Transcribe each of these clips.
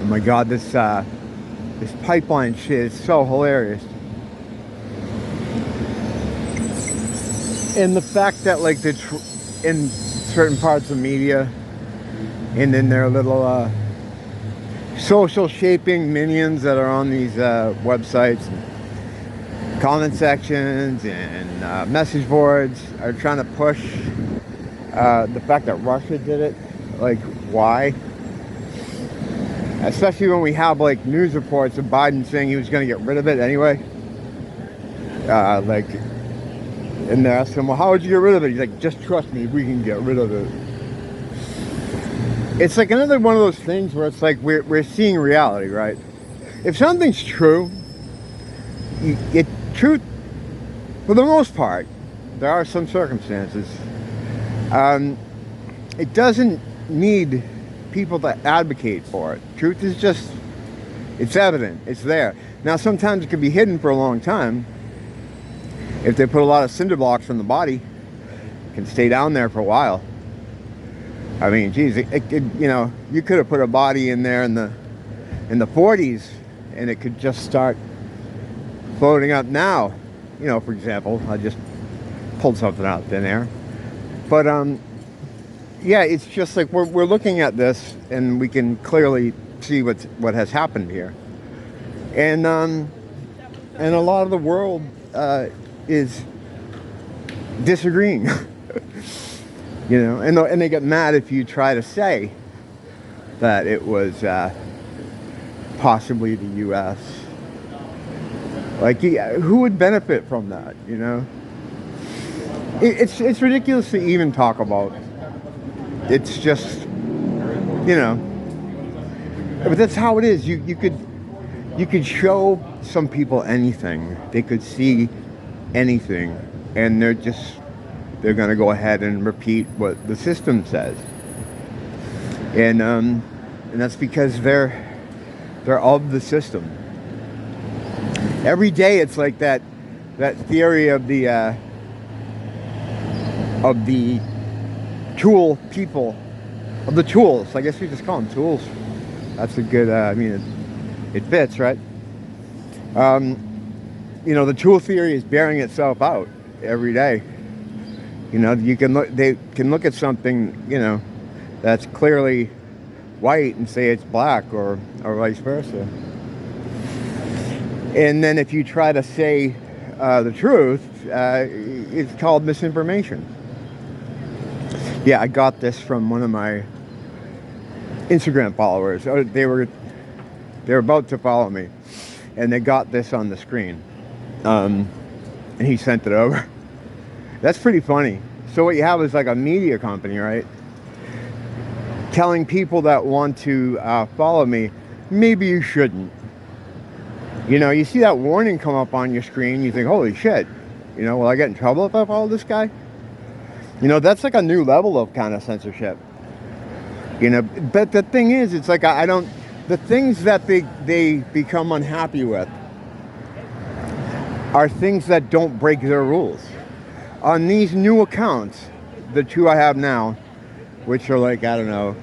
my God, this pipeline shit is so hilarious. And the fact that like in certain parts of media and in their little social shaping minions that are on these websites and comment sections and message boards are trying to push the fact that Russia did it. Like, why? Especially when we have like news reports of Biden saying he was going to get rid of it anyway. And they asked him, well, how would you get rid of it? He's like, just trust me, we can get rid of it. It's like another one of those things where it's like we're seeing reality, right? If something's true, truth, for the most part, there are some circumstances. It doesn't need people to advocate for it. Truth is just, it's evident, it's there. Now, sometimes it can be hidden for a long time. If they put a lot of cinder blocks on the body, it can stay down there for a while. I mean, geez, you know, you could have put a body in there in the 40s, and it could just start floating up now. You know, for example, I just pulled something out of thin air. But yeah, it's just like we're looking at this, and we can clearly see what has happened here, and a lot of the world is disagreeing. You know, and they get mad if you try to say that it was possibly the U.S. Like, who would benefit from that? You know, it's ridiculous to even talk about. It's just, you know, but that's how it is. You could show some people anything. They could see anything, and they're going to go ahead and repeat what the system says. And that's because they're of the system. Every day it's like that theory of the tool people, of the tools. I guess we just call them tools. That's a good, I mean, it fits, right? You know, the tool theory is bearing itself out every day. You know, they can look at something, you know, that's clearly white and say it's black, or vice versa. And then if you try to say the truth, it's called misinformation. Yeah, I got this from one of my Instagram followers. They were about to follow me, and they got this on the screen, and he sent it over. That's pretty funny. So what you have is like a media company, right, telling people that want to follow me, maybe you shouldn't. You know, you see that warning come up on your screen, you think, holy shit, you know, will I get in trouble if I follow this guy? You know, that's like a new level of kind of censorship. You know, but the thing is, it's like the things that they become unhappy with are things that don't break their rules. On these new accounts, the two I have now, which are like, I don't know,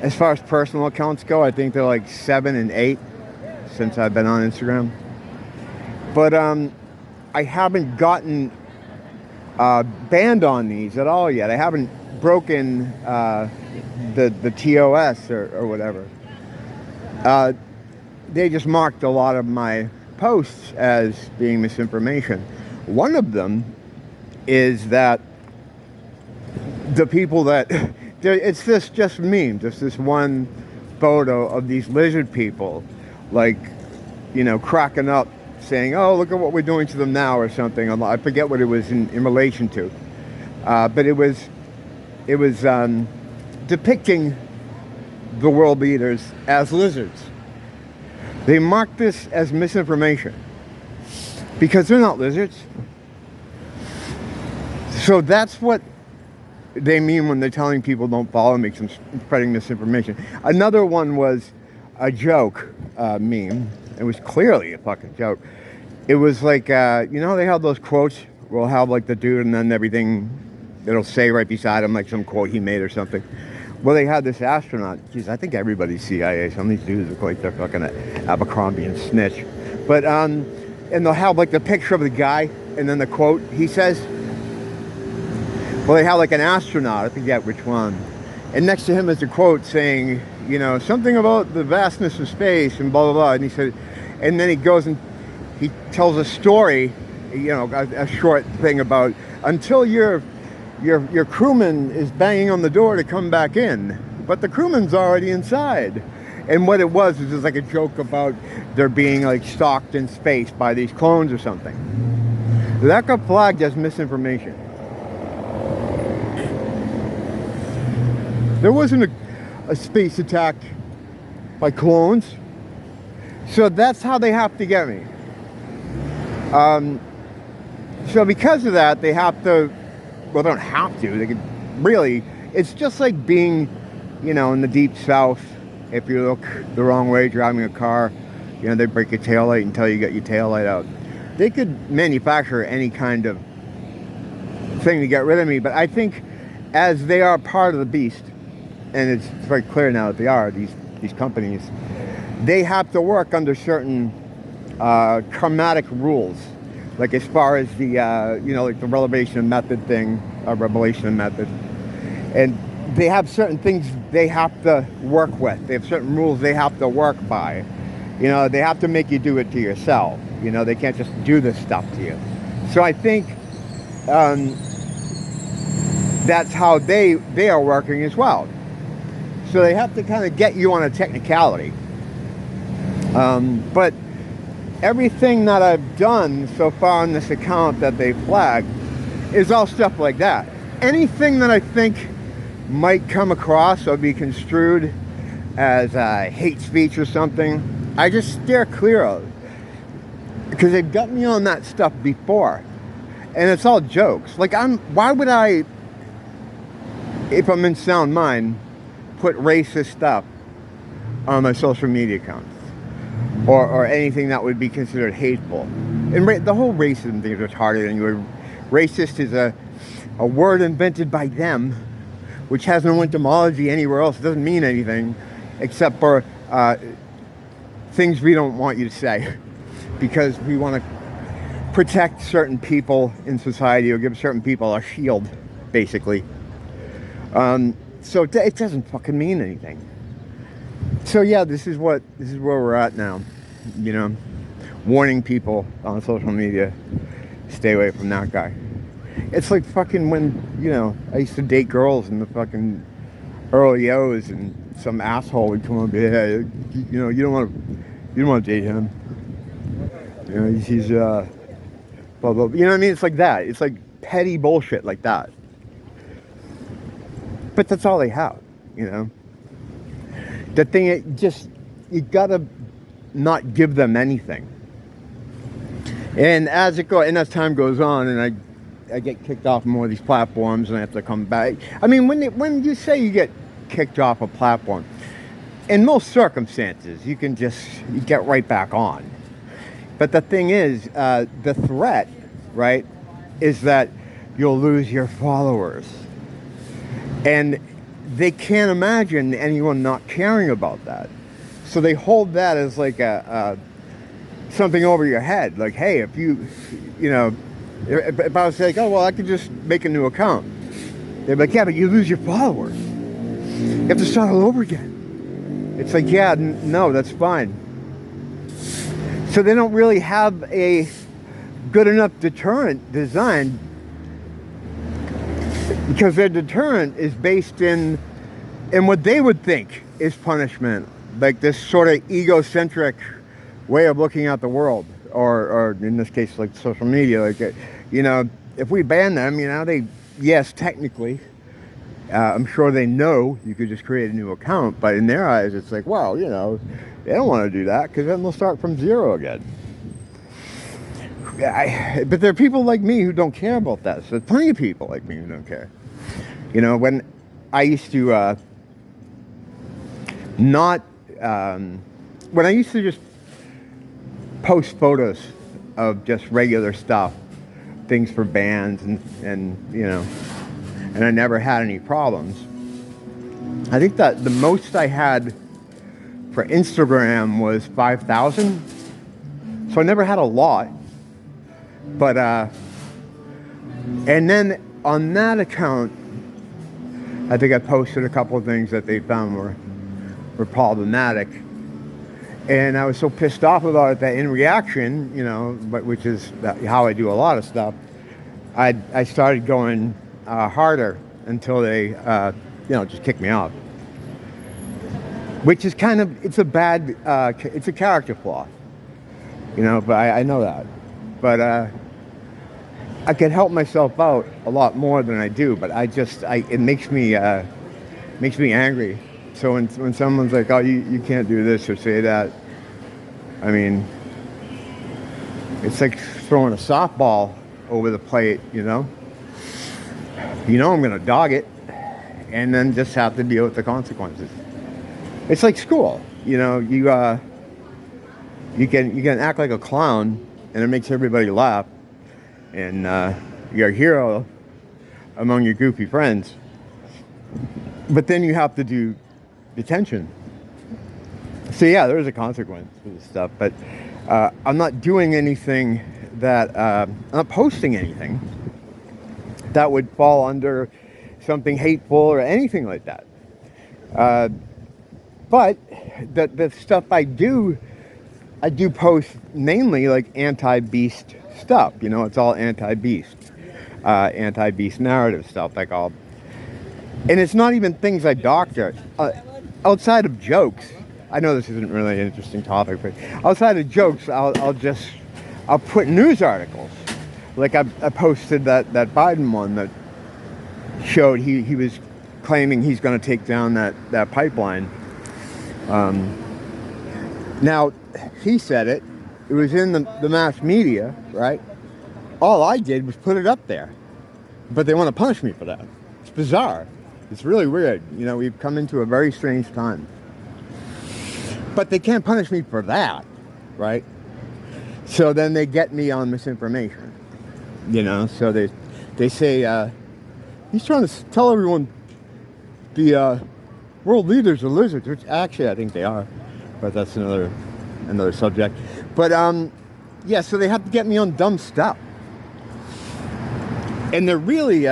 as far as personal accounts go, I think they're like 7 and 8 since I've been on Instagram. But I haven't gotten banned on these at all yet. I haven't broken the TOS or whatever. They just marked a lot of my posts as being misinformation. One of them is that the people that it's just memes. It's this one photo of these lizard people, like, you know, cracking up, saying, "Oh, look at what we're doing to them now," or something. I forget what it was in relation to, but it was depicting the world leaders as lizards. They marked this as misinformation because they're not lizards. So that's what they mean when they're telling people don't follow me, spreading misinformation. Another one was a joke meme. It was clearly a fucking joke. It was like, you know, they have those quotes. We'll have like the dude and then everything, it'll say right beside him like some quote he made or something. Well, they had this astronaut. Geez, I think everybody's CIA. Some of these dudes look like they're fucking Abercrombie and Snitch. But, and they'll have like the picture of the guy and then the quote he says. Well, they have like an astronaut, I forget which one. And next to him is a quote saying, you know, something about the vastness of space and blah, blah, blah. And he said, and then he goes and he tells a story, you know, a short thing about until your crewman is banging on the door to come back in, but the crewman's already inside. And what it was is just like a joke about there being like stalked in space by these clones or something. That got flagged as misinformation. There wasn't a space attack by clones. So that's how they have to get me. So because of that, they have to, well, they don't have to, they could really, it's just like being, you know, in the deep south. If you look the wrong way driving a car, you know, they break your taillight until you get your taillight out. They could manufacture any kind of thing to get rid of me, but I think as they are part of the beast, and it's very clear now that they are, these companies, they have to work under certain karmatic rules, like as far as the you know, like the revelation method thing, revelation method, and they have certain things they have to work with. They have certain rules they have to work by. You know, they have to make you do it to yourself. You know, they can't just do this stuff to you. So I think that's how they are working as well. So they have to kind of get you on a technicality. But everything that I've done so far on this account that they flagged is all stuff like that. Anything that I think might come across or be construed as hate speech or something, I just steer clear of. Because they've got me on that stuff before. And it's all jokes. Like, why would I, if I'm in sound mind, put racist stuff on my social media accounts? Or anything that would be considered hateful. And the whole racism thing is retarded anyway. Racist is a word invented by them, which has no etymology anywhere else. It doesn't mean anything except for things we don't want you to say, because we want to protect certain people in society or give certain people a shield, basically. So it doesn't fucking mean anything. So yeah, this is where we're at now, you know, warning people on social media, stay away from that guy. It's like fucking when, you know, I used to date girls in the fucking early O's and some asshole would come up and be, hey, you know, you don't want to date him. You know, he's blah, blah, you know what I mean? It's like that. It's like petty bullshit like that. But that's all they have, you know. The thing, you gotta not give them anything. And as time goes on, and I get kicked off more of these platforms, and I have to come back. I mean, when you say you get kicked off a platform, in most circumstances, you get right back on. But the thing is, the threat, right, is that you'll lose your followers. And they can't imagine anyone not caring about that. So they hold that as like something over your head. Like, hey, if you know, if I was like, oh, well, I could just make a new account. They'd be like, yeah, but you lose your followers. You have to start all over again. It's like, yeah, no, that's fine. So they don't really have a good enough deterrent designed, because their deterrent is based in what they would think is punishment, like this sort of egocentric way of looking at the world, or in this case, like social media. Like, you know, if we ban them, you know, yes, technically, I'm sure they know you could just create a new account, but in their eyes, it's like, well, you know, they don't want to do that because then they'll start from zero again. But there are people like me who don't care about that. So there's plenty of people like me who don't care. You know, when I used to when I used to just post photos of just regular stuff, things for bands and you know, and I never had any problems. I think that the most I had for Instagram was 5,000. So I never had a lot. But, and then on that account, I think I posted a couple of things that they found were problematic. And I was so pissed off about it that in reaction, you know, which is how I do a lot of stuff, I started going harder until they, you know, just kicked me off. Which is kind of, it's a bad, it's a character flaw, you know, but I know that. But I can help myself out a lot more than I do, but it makes me angry. So when someone's like, oh, you can't do this or say that, I mean, it's like throwing a softball over the plate, you know? You know I'm gonna dog it, and then just have to deal with the consequences. It's like school, you know, you can act like a clown, and it makes everybody laugh, and you're a hero among your goofy friends. But then you have to do detention. So yeah, there is a consequence for this stuff, but I'm not doing anything that, I'm not posting anything that would fall under something hateful or anything like that. But the stuff I do post mainly like anti-beast stuff. You know, it's all anti-beast narrative stuff. Like and it's not even things I doctor. Outside of jokes, I know this isn't really an interesting topic, but outside of jokes, I'll put news articles. Like I posted that Biden one that showed he was claiming he's going to take down that pipeline. Now, he said it was in the mass media, right? All I did was put it up there. But they want to punish me for that. It's bizarre. It's really weird. You know, we've come into a very strange time. But they can't punish me for that, right? So then they get me on misinformation. You know, so they say, he's trying to tell everyone the world leaders are lizards, which actually I think they are. But that's another subject. But yeah, so they have to get me on dumb stuff, and they're really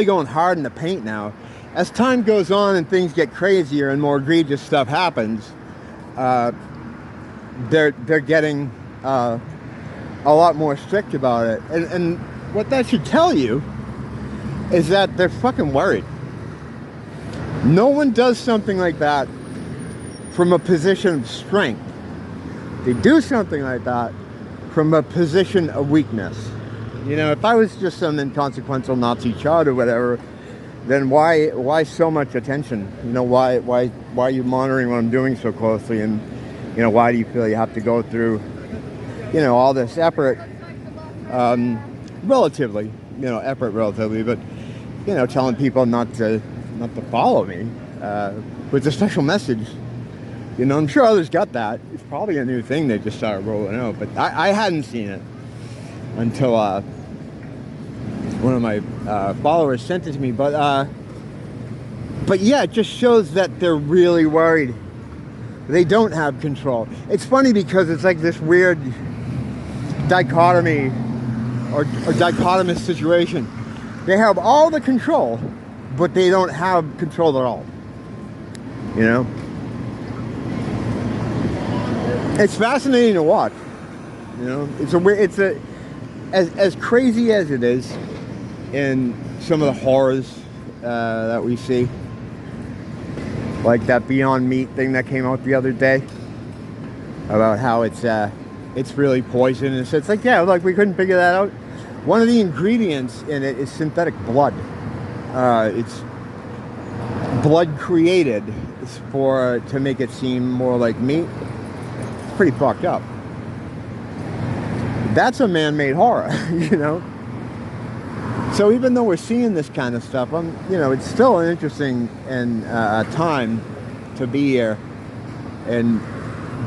going hard in the paint now. As time goes on and things get crazier and more egregious stuff happens, they're getting a lot more strict about it. And what that should tell you is that they're fucking worried. No one does something like that from a position of strength. They do something like that from a position of weakness. You know, if I was just some inconsequential Nazi child or whatever, then why so much attention? You know, why are you monitoring what I'm doing so closely? And, you know, why do you feel you have to go through, you know, all this effort, relatively, but, you know, telling people not to follow me, with a special message. You know, I'm sure others got that. It's probably a new thing they just started rolling out, but I hadn't seen it until one of my followers sent it to me. But yeah, it just shows that they're really worried. They don't have control. It's funny because it's like this weird dichotomy or dichotomous situation. They have all the control, but they don't have control at all. You know? It's fascinating to watch. You know, as crazy as it is in some of the horrors that we see, like that Beyond Meat thing that came out the other day about how it's really poisonous. It's like, yeah, like we couldn't figure that out. One of the ingredients in it is synthetic blood. It's blood created to make it seem more like meat. It's pretty fucked up. That's a man-made horror, you know. So even though we're seeing this kind of stuff, you know, it's still an interesting and time to be here, and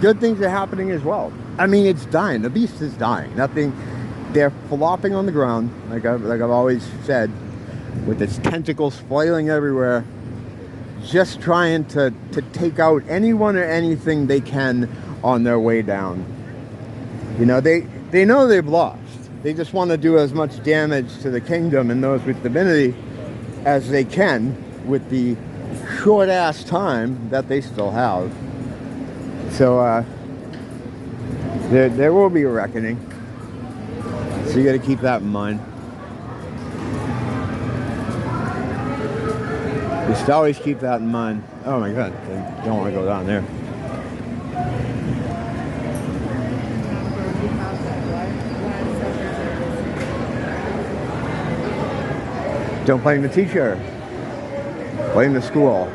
good things are happening as well. I mean, it's dying. The beast is dying. They're flopping on the ground, like I've always said, with its tentacles flailing everywhere, just trying to take out anyone or anything they can on their way down. You know, they know they've lost. They just want to do as much damage to the kingdom and those with divinity as they can with the short ass time that they still have. So there will be a reckoning. So you got to keep that in mind. Just always keep that in mind. Oh my God, I don't want to go down there. Don't blame the teacher. Blame the school.